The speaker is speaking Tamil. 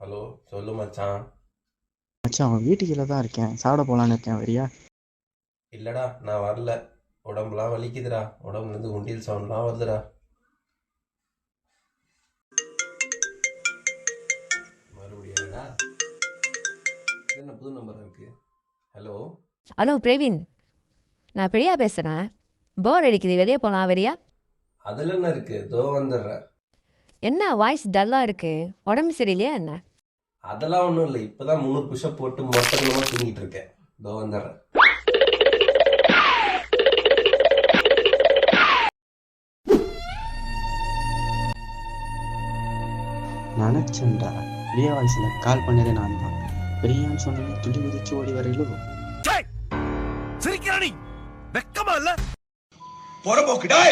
ஹலோ சொல்லு மச்சான். மச்சான் அவன் வீட்டுக்குள்ள தான் இருக்கேன், சாப்பிட போலான்னு இருக்கேன், வரியா? இல்லடா நான் வரல. உடம்புலாம் வலிக்குதுடா. உடம்புலேருந்து உண்டியல் சவுண்ட்லாம் வருதுடா. மறுபடியாடா? இது என்ன புது நம்பர் இருக்கு? ஹலோ. ஹலோ பிரவீன், நான் பிரியா பேசுகிறேன். போர் அடிக்குது, வெளியே போகலாம் வரியா? அதில் என்ன இருக்கு? தோ வந்துடுறேன். என்ன வாய்ஸ் டல்லாக இருக்கு? உடம்பு சரியில்லையா என்ன? அதெல்லாம் ஒன்றும் இல்லை. இப்போதான் 300 புஷ்அப் போட்டு மொத்தமாக தூங்கிட்டு இருக்கேன். தோ வந்துடுறேன். நினைச்சேன்டா, பிரியா வாய்ஸ்ல கால் பண்ணதே நான் தான். பிரியான்னு சொன்னது துடி குதிச்சு ஓடி வரையிலோ. சிரிக்கிறானி வெக்கமா இல்ல? பொறம்போக்குடா